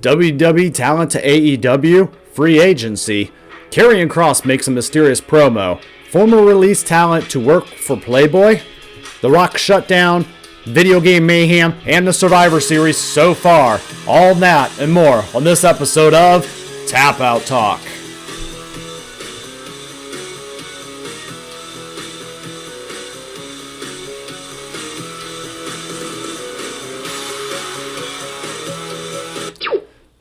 WWE Talent to AEW, free agency. Karrion Kross makes a mysterious promo. Former release talent to work for Playboy. The Rock shutdown, video game mayhem, and the Survivor Series so far. All that and more on this episode of Tap Out Talk.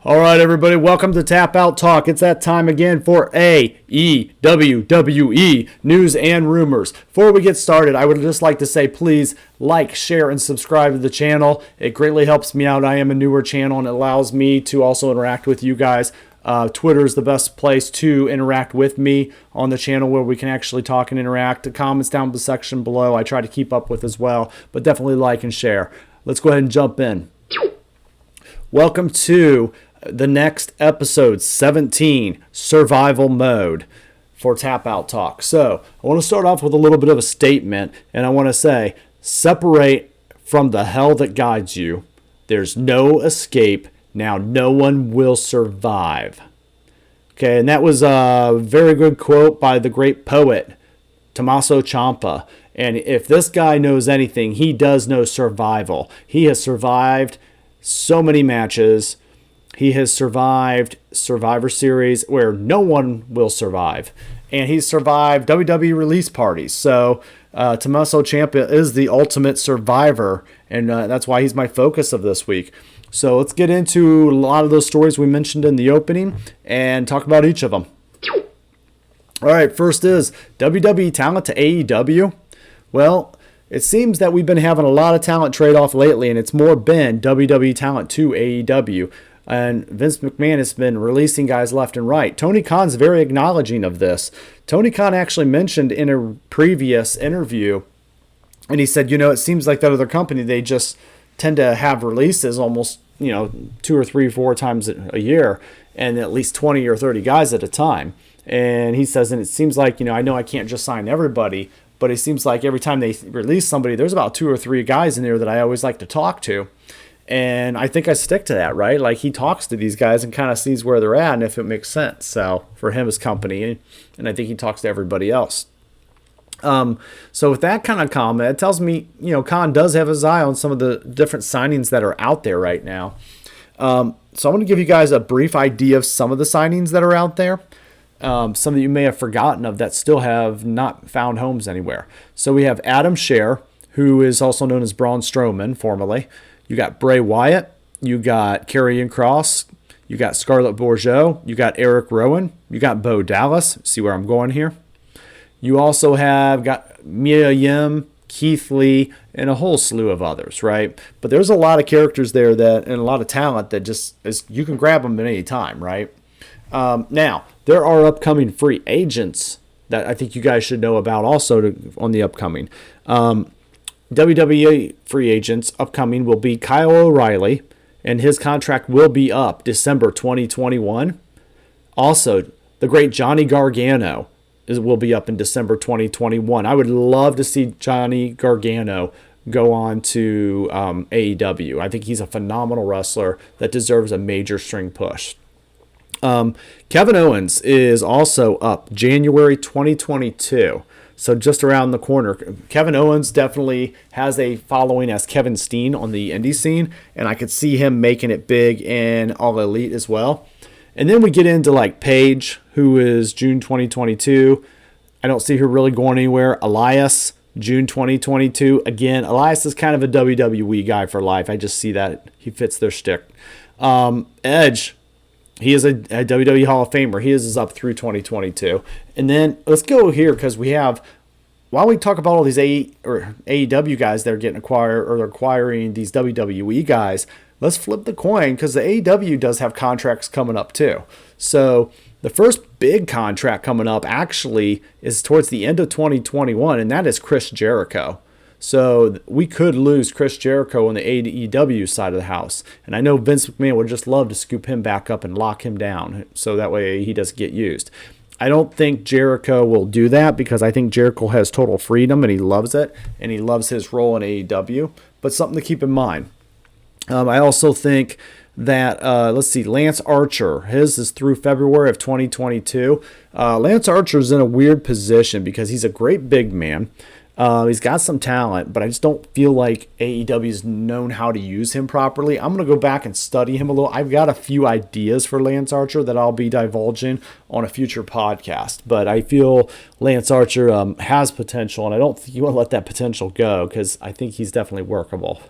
All right, everybody, welcome to Tap Out Talk. It's that time again for WWE news and rumors. Before we get started, I would just like to say please like, share, and subscribe to the channel. It greatly helps me out. I am a newer channel, and it allows me to also interact with you guys. Twitter is the best place to interact with me on the channel where we can actually talk and interact. The comments down in the section below I try to keep up with as well, but definitely like and share. Let's go ahead and jump in. Welcome to the next episode, 17, Survival Mode for Tap Out Talk. So I want to start off with a little bit of a statement, and I want to say, separate from the hell that guides you. There's no escape. Now no one will survive. Okay, and that was a very good quote by the great poet, Tommaso Ciampa. And if this guy knows anything, he does know survival. He has survived so many matches. He has survived Survivor Series where no one will survive. And he's survived WWE release parties. So Tommaso Ciampa is the ultimate survivor. And that's why he's my focus of this week. So let's get into a lot of those stories we mentioned in the opening and talk about each of them. All right, first is WWE Talent to AEW. Well, it seems that we've been having a lot of talent trade-off lately, and it's more been WWE Talent to AEW. And Vince McMahon has been releasing guys left and right. Tony Khan's very acknowledging of this. Tony Khan actually mentioned in a previous interview, and he said, it seems like that other company, they just tend to have releases almost, 2 or 3 or 4 times a year, and at least 20 or 30 guys at a time. And he says, and it seems like, I know I can't just sign everybody, but it seems like every time they release somebody, there's about 2 or 3 guys in there that I always like to talk to. And I think I stick to that, right? Like, he talks to these guys and kind of sees where they're at and if it makes sense. So for him, his company, and I think he talks to everybody else. So with that kind of comment, it tells me, Khan does have his eye on some of the different signings that are out there right now. So I want to give you guys a brief idea of some of the signings that are out there. Some that you may have forgotten of that still have not found homes anywhere. So we have Adam Scherr, who is also known as Braun Strowman, formerly. You got Bray Wyatt, you got Karrion Kross, you got Scarlett Bordeaux, you got Eric Rowan, you got Bo Dallas. See where I'm going here? You also have got Mia Yim, Keith Lee, and a whole slew of others, right? But there's a lot of characters there and a lot of talent that just is, you can grab them at any time, right? Now, there are upcoming free agents that I think you guys should know about also on the upcoming. WWE free agents upcoming will be Kyle O'Reilly, and his contract will be up December 2021. Also, the great Johnny Gargano will be up in December 2021. I would love to see Johnny Gargano go on to AEW. I think he's a phenomenal wrestler that deserves a major string push. Kevin Owens is also up January 2022. So just around the corner. Kevin Owens definitely has a following as Kevin Steen on the indie scene, and I could see him making it big in All Elite as well. And then we get into like Paige, who is June 2022. I don't see her really going anywhere. Elias, June 2022. Again, Elias is kind of a WWE guy for life. I just see that he fits their shtick. Edge, he is a WWE Hall of Famer. He is up through 2022. And then let's go here because we have, while we talk about all these AEW guys that are getting acquired or they're acquiring these WWE guys, let's flip the coin because the AEW does have contracts coming up too. So the first big contract coming up actually is towards the end of 2021, and that is Chris Jericho. So we could lose Chris Jericho on the AEW side of the house. And I know Vince McMahon would just love to scoop him back up and lock him down so that way he doesn't get used. I don't think Jericho will do that because I think Jericho has total freedom and he loves it. And he loves his role in AEW. But something to keep in mind. I also think that, let's see, Lance Archer, his is through February of 2022. Lance Archer's in a weird position because he's a great big man. He's got some talent, but I just don't feel like AEW's known how to use him properly. I'm going to go back and study him a little. I've got a few ideas for Lance Archer that I'll be divulging on a future podcast, but I feel Lance Archer has potential, and I don't think you want to let that potential go because I think he's definitely workable.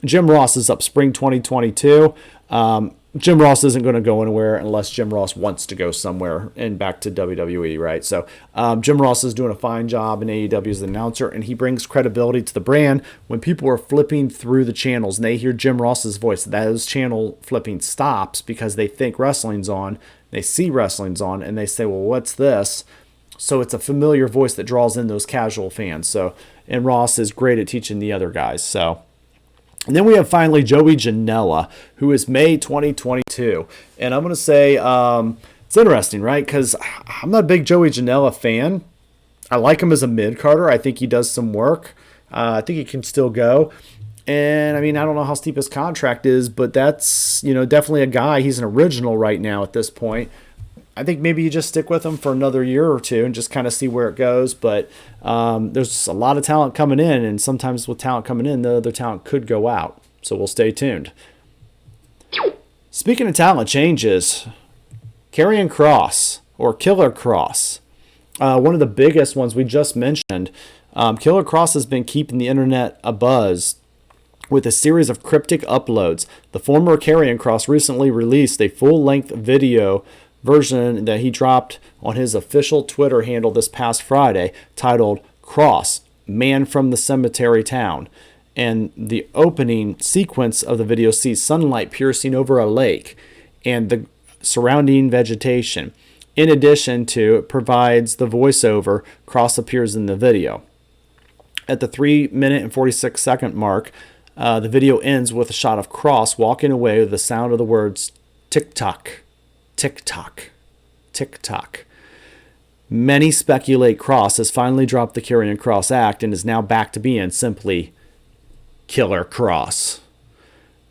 Jim Ross is up spring 2022. Jim Ross isn't going to go anywhere unless Jim Ross wants to go somewhere and back to WWE, right? So Jim Ross is doing a fine job in AEW as an announcer, and he brings credibility to the brand. When people are flipping through the channels and they hear Jim Ross's voice, those channel flipping stops because they think wrestling's on, they see wrestling's on, and they say, well, what's this? So it's a familiar voice that draws in those casual fans. So, and Ross is great at teaching the other guys. So. And then we have finally Joey Janela, who is May 2022. And I'm going to say it's interesting, right? Because I'm not a big Joey Janela fan. I like him as a mid-carder. I think he does some work. I think he can still go. And, I mean, I don't know how steep his contract is, but that's, definitely a guy. He's an original right now at this point. I think maybe you just stick with him for another year or two and just kind of see where it goes. But there's a lot of talent coming in, and sometimes with talent coming in, the other talent could go out. So we'll stay tuned. Speaking of talent changes, Karrion Kross, or Killer Kross, one of the biggest ones we just mentioned. Killer Kross has been keeping the internet abuzz with a series of cryptic uploads. The former Karrion Kross recently released a full-length video version that he dropped on his official Twitter handle this past Friday, titled Kross, Man from the Cemetery Town. And the opening sequence of the video sees sunlight piercing over a lake and the surrounding vegetation. In addition to, it provides the voiceover. Kross appears in the video. At the 3-minute and 46-second mark, the video ends with a shot of Kross walking away with the sound of the words tick-tock. Tick-tock, tick-tock. Many speculate Kross has finally dropped the Karrion Kross act and is now back to being simply Killer Kross.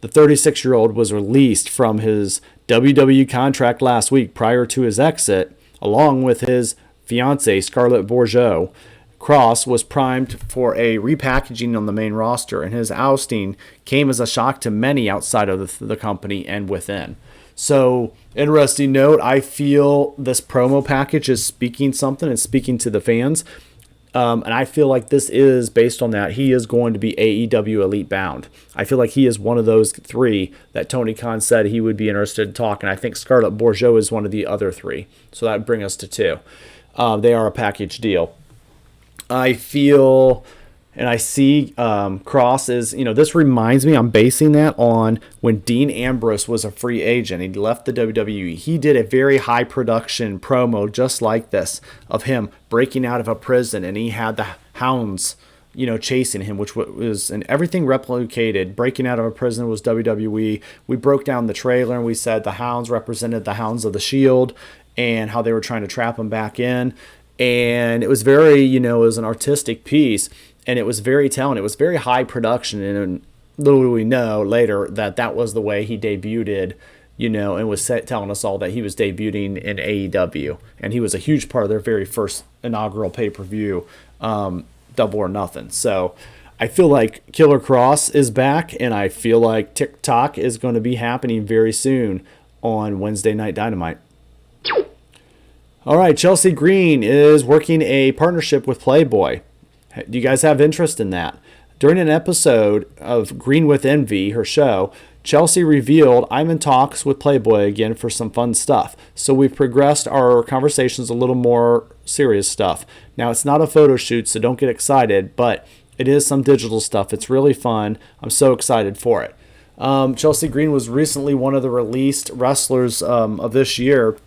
The 36-year-old was released from his WWE contract last week prior to his exit, along with his fiancée, Scarlett Bordeaux. Kross was primed for a repackaging on the main roster, and his ousting came as a shock to many outside of the company and within. So, interesting note, I feel this promo package is speaking something and speaking to the fans. And I feel like this is, based on that, he is going to be AEW Elite bound. I feel like he is one of those three that Tony Khan said he would be interested in talking. I think Scarlett Bordeaux is one of the other three. So that would bring us to two. They are a package deal. I feel... And I see Kross is, this reminds me, I'm basing that on when Dean Ambrose was a free agent. He left the WWE. He did a very high production promo just like this of him breaking out of a prison, and he had the hounds, chasing him, which was, and everything replicated. Breaking out of a prison was WWE. We broke down the trailer and we said the hounds represented the Hounds of the Shield and how they were trying to trap him back in. And it was very, it was an artistic piece. And it was very telling. It was very high production. And little do we know later that was the way he debuted, and was telling us all that he was debuting in AEW. And he was a huge part of their very first inaugural pay-per-view, Double or Nothing. So I feel like Killer Kross is back, and I feel like TikTok is going to be happening very soon on Wednesday Night Dynamite. All right, Chelsea Green is working a partnership with Playboy. Do you guys have interest in that? During an episode of Green with Envy, her show, Chelsea revealed, I'm in talks with Playboy again for some fun stuff. So we've progressed our conversations a little more serious stuff. Now, it's not a photo shoot, so don't get excited, but it is some digital stuff. It's really fun. I'm so excited for it. Chelsea Green was recently one of the released wrestlers of this year.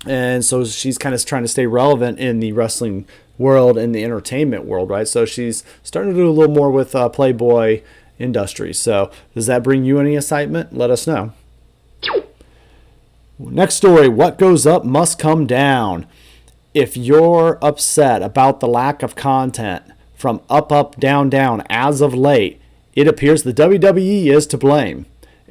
And so she's kind of trying to stay relevant in the wrestling world and the entertainment world, right? So she's starting to do a little more with Playboy Industries. So does that bring you any excitement? Let us know. Next story, what goes up must come down. If you're upset about the lack of content from Up, Up, Down, Down as of late, it appears the WWE is to blame.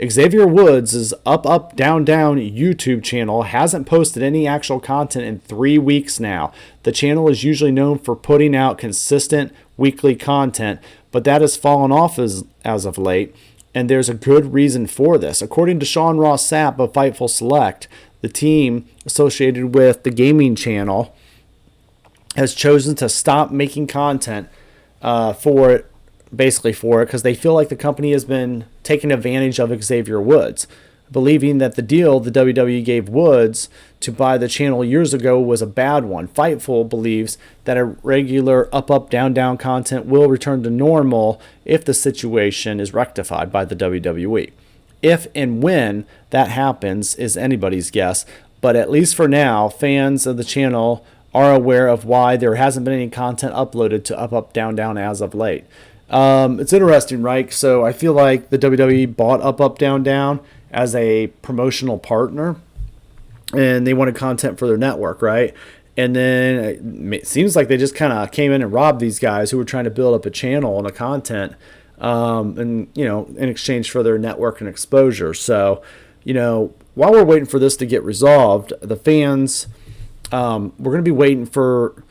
Xavier Woods' Up, Down, Down YouTube channel hasn't posted any actual content in 3 weeks now. The channel is usually known for putting out consistent weekly content, but that has fallen off as of late, and there's a good reason for this. According to Sean Ross Sapp of Fightful Select, the team associated with the gaming channel has chosen to stop making content for it because they feel like the company has been taking advantage of Xavier Woods, believing that the deal the WWE gave Woods to buy the channel years ago was a bad one. Fightful believes that a regular Up, Down, Down content will return to normal if the situation is rectified by the WWE. If and when that happens is anybody's guess, but at least for now, fans of the channel are aware of why there hasn't been any content uploaded to Up, Down, Down as of late. It's interesting, right? So I feel like the WWE bought Up, Down, Down as a promotional partner, and they wanted content for their network, right? And then it seems like they just kind of came in and robbed these guys who were trying to build up a channel and a content, and in exchange for their network and exposure. So, while we're waiting for this to get resolved, the fans, we're going to be waiting for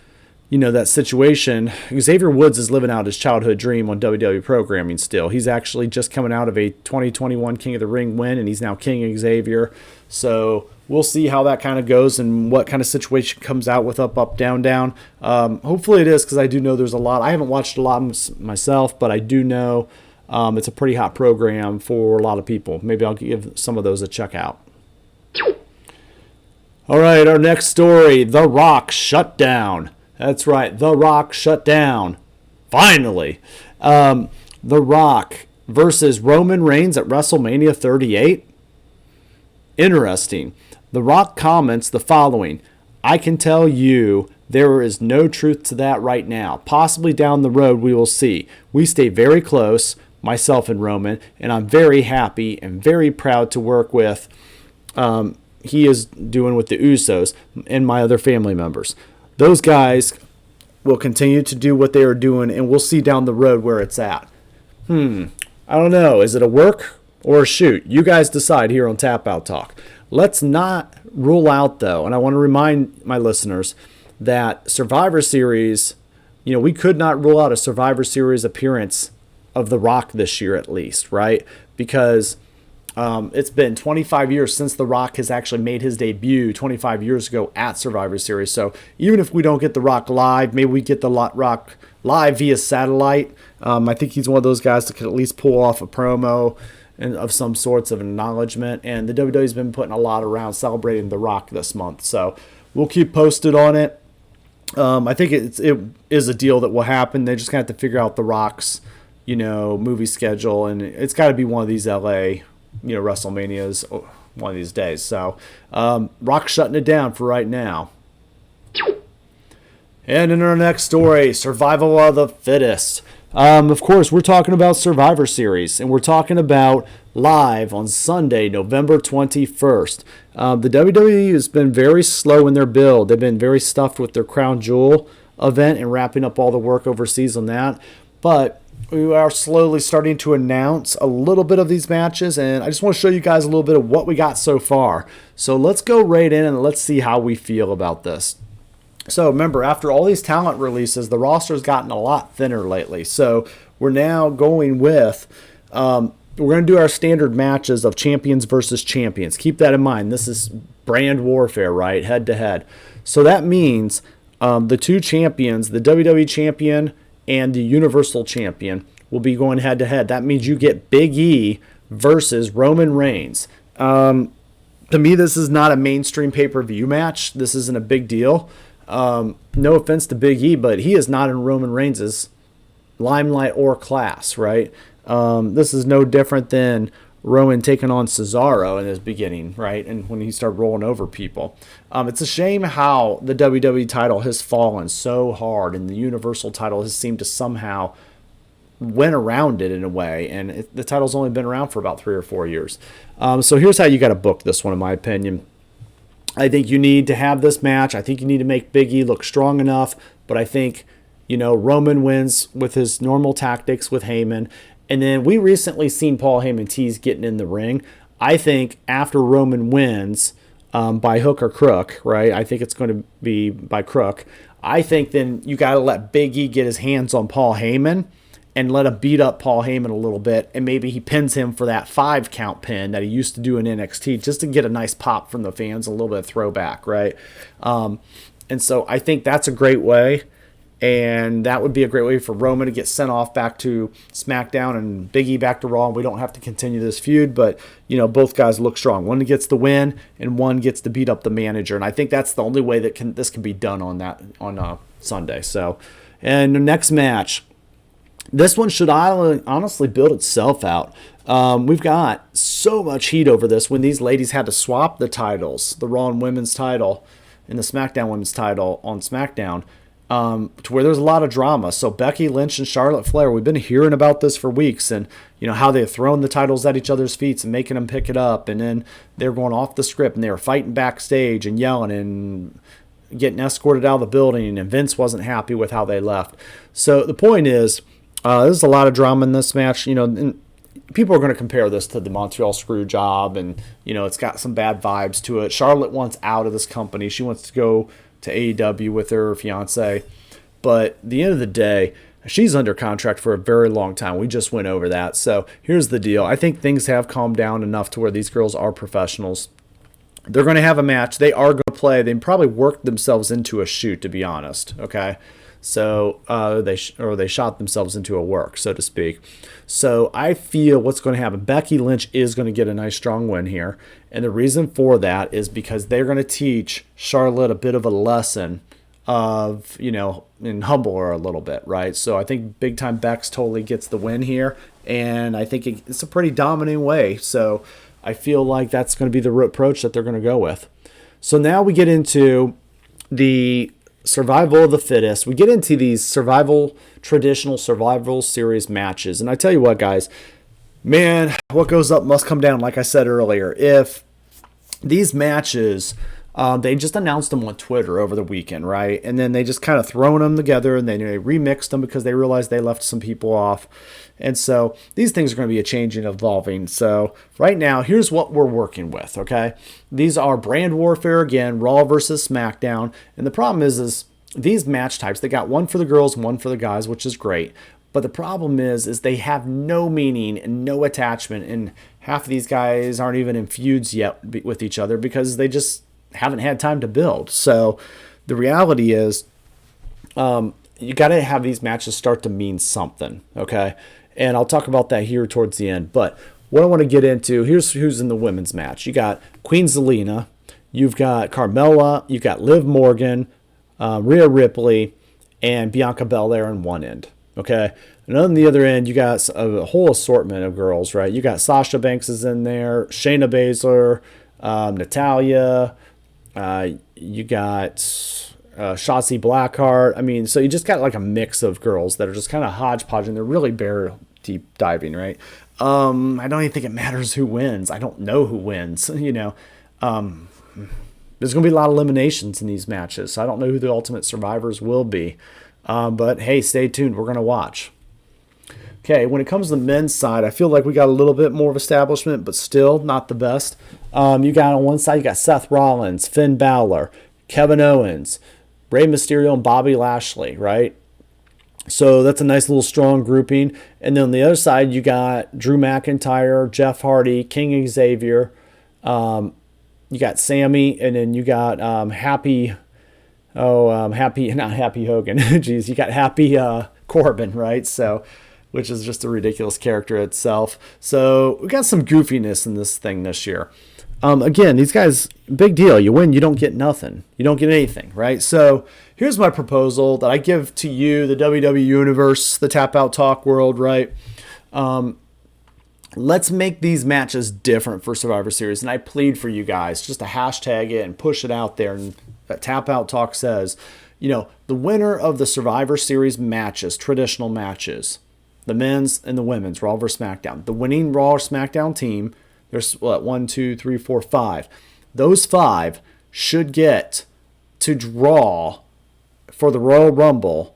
that situation. Xavier Woods is living out his childhood dream on WWE programming still. He's actually just coming out of a 2021 King of the Ring win, and he's now King Xavier. So we'll see how that kind of goes and what kind of situation comes out with Up, Down, Down. Hopefully it is, because I do know there's a lot. I haven't watched a lot myself, but I do know it's a pretty hot program for a lot of people. Maybe I'll give some of those a check out. All right, our next story, The Rock shut down. That's right, The Rock shut down. Finally. The Rock versus Roman Reigns at WrestleMania 38. Interesting. The Rock comments the following: I can tell you there is no truth to that right now. Possibly down the road we will see. We stay very close, myself and Roman, and I'm very happy and very proud to work with he is doing with the Usos and my other family members. Those guys will continue to do what they are doing, and we'll see down the road where it's at. I don't know. Is it a work or a shoot? You guys decide here on Tap Out Talk. Let's not rule out, though, and I want to remind my listeners that Survivor Series, we could not rule out a Survivor Series appearance of The Rock this year at least, right? Because it's been 25 years since The Rock has actually made his debut 25 years ago at Survivor Series. So even if we don't get The Rock live, maybe we get The Rock live via satellite. I think he's one of those guys that could at least pull off a promo and of some sorts of acknowledgement. And the WWE's been putting a lot around celebrating The Rock this month. So we'll keep posted on it. I think it is a deal that will happen. They just got to figure out The Rock's, movie schedule. And it's got to be one of these LA WrestleManias one of these days. So Rock shutting it down for right now. And in our next story, survival of the fittest. Of course, we're talking about Survivor Series, and we're talking about live on Sunday, November 21st. The WWE has been very slow in their build. They've been very stuffed with their Crown Jewel event and wrapping up all the work overseas on that. But we are slowly starting to announce a little bit of these matches, and I just want to show you guys a little bit of what we got so far. So let's go right in and let's see how we feel about this. So remember, after all these talent releases, the roster's gotten a lot thinner lately. So we're now going with, we're going to do our standard matches of champions versus champions. Keep that in mind. This is brand warfare, right? Head to head. So that means the two champions, the WWE champion and the Universal Champion, will be going head-to-head. That means you get Big E versus Roman Reigns. To me, this is not a mainstream pay-per-view match. This isn't a big deal. No offense to Big E, but he is not in Roman Reigns' limelight or class, right? This is no different than Roman taking on Cesaro in his beginning, right? And when he started rolling over people. It's a shame how the WWE title has fallen so hard, and the Universal title has seemed to somehow went around it in a way, and the title's only been around for about 3 or 4 years. So here's how you got to book this one, in my opinion. I think you need to have this match. I think you need to make Big E look strong enough, but I think, Roman wins with his normal tactics with Heyman, And then we recently seen Paul Heyman tease getting in the ring. I think after Roman wins by hook or crook, right? I think it's going to be by crook. I think then you got to let Big E get his hands on Paul Heyman and let him beat up Paul Heyman a little bit. And maybe he pins him for that 5 count pin that he used to do in NXT just to get a nice pop from the fans, a little bit of throwback, right? And so I think that's a great way. And that would be a great way for Roman to get sent off back to SmackDown and Big E back to Raw. We don't have to continue this feud, but, both guys look strong. One gets the win and one gets to beat up the manager. And I think that's the only way that this can be done on Sunday. So, and the next match, this one should honestly build itself out. We've got so much heat over this when these ladies had to swap the titles, the Raw and Women's title and the SmackDown Women's title on SmackDown. To where there's a lot of drama. So Becky Lynch and Charlotte Flair, we've been hearing about this for weeks, and how they've thrown the titles at each other's feet and making them pick it up, and then they're going off the script and they were fighting backstage and yelling and getting escorted out of the building, and Vince wasn't happy with how they left. So the point is, there's a lot of drama in this match. And people are going to compare this to the Montreal Screwjob, and it's got some bad vibes to it. Charlotte wants out of this company. She wants to go to AEW with her fiance, but at the end of the day, she's under contract for a very long time. We just went over that. So here's the deal. I think things have calmed down enough to where these girls are professionals. They're going to have a match. They are going to play. They probably worked themselves into a shoot, to be honest. Okay. So they shot themselves into a work, so to speak. So I feel what's going to happen, Becky Lynch is going to get a nice strong win here. And the reason for that is because they're going to teach Charlotte a bit of a lesson of, and humble her a little bit, right? So I think big time Bex totally gets the win here. And I think it's a pretty dominating way. So I feel like that's going to be the approach that they're going to go with. So now we get into the survival of the fittest. We get into these traditional survival series matches. And I tell you what, guys, man, what goes up must come down, like I said earlier. If these matches, they just announced them on Twitter over the weekend, right? And then they just kind of thrown them together, and then they remixed them because they realized they left some people off. And so these things are going to be a changing, evolving. So right now, here's what we're working with, okay? These are brand warfare again, Raw versus SmackDown. And the problem is these match types, they got one for the girls and one for the guys, which is great. But the problem is they have no meaning and no attachment. And half of these guys aren't even in feuds yet with each other because they just haven't had time to build. So the reality is you got to have these matches start to mean something, okay? And I'll talk about that here towards the end. But what I want to get into, here's who's in the women's match. You got Queen Zelina, you've got Carmella, you've got Liv Morgan, Rhea Ripley, and Bianca Belair on one end, okay? And on the other end, you got a whole assortment of girls, right? You got Sasha Banks is in there, Shayna Baszler, Natalya, you got Shotzi Blackheart. I mean, so you just got like a mix of girls that are just kind of hodgepodge, and they're really bare deep diving, right? I don't even think it matters who wins. I don't know who wins, There's going to be a lot of eliminations in these matches, so I don't know who the ultimate survivors will be. But hey, stay tuned. We're going to watch. Okay, when it comes to the men's side, I feel like we got a little bit more of establishment, but still not the best. You got on one side, you got Seth Rollins, Finn Balor, Kevin Owens, Rey Mysterio, and Bobby Lashley, right? So that's a nice little strong grouping. And then on the other side, you got Drew McIntyre, Jeff Hardy, King Xavier. You got Sammy, and then you got not Happy Hogan. Jeez, you got Happy Corbin, right? So, which is just a ridiculous character itself. So we got some goofiness in this thing this year. Again, these guys, big deal. You win, you don't get nothing. You don't get anything, right? So here's my proposal that I give to you, the WWE Universe, the Tap Out Talk world, right? Let's make these matches different for Survivor Series. And I plead for you guys just to hashtag it and push it out there. And Tap Out Talk says, the winner of the Survivor Series matches, traditional matches, the men's and the women's, Raw versus SmackDown. The winning Raw or SmackDown team, there's what, 1, 2, 3, 4, 5. Those 5 should get to draw for the Royal Rumble,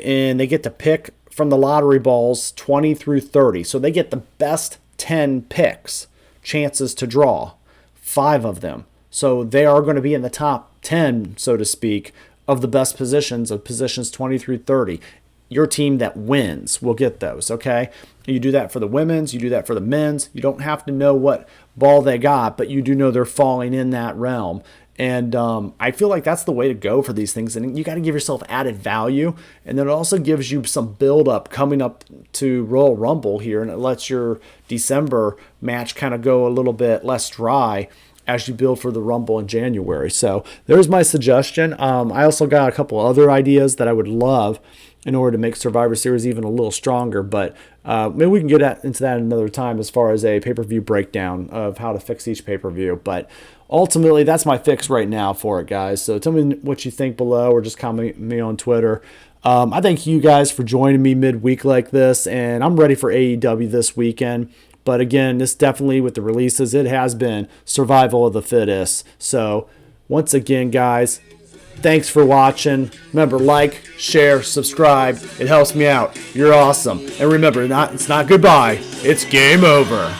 and they get to pick from the lottery balls 20 through 30. So they get the best 10 picks, chances to draw, 5 of them. So they are going to be in the top 10, so to speak, of the best positions, of positions 20 through 30. Your team that wins will get those, okay? You do that for the women's, you do that for the men's. You don't have to know what ball they got, but you do know they're falling in that realm. And I feel like that's the way to go for these things. And you got to give yourself added value. And then it also gives you some build-up coming up to Royal Rumble here. And it lets your December match kind of go a little bit less dry as you build for the Rumble in January. So there's my suggestion. I also got a couple other ideas that I would love in order to make Survivor Series even a little stronger. But maybe we can get into that another time as far as a pay-per-view breakdown of how to fix each pay-per-view. But ultimately, that's my fix right now for it, guys. So tell me what you think below, or just comment me on Twitter. I thank you guys for joining me midweek like this, and I'm ready for AEW this weekend. But again, this definitely, with the releases, it has been survival of the fittest. So once again, guys, thanks for watching. Remember, like, share, subscribe. It helps me out. You're awesome. And remember, it's not goodbye. It's game over.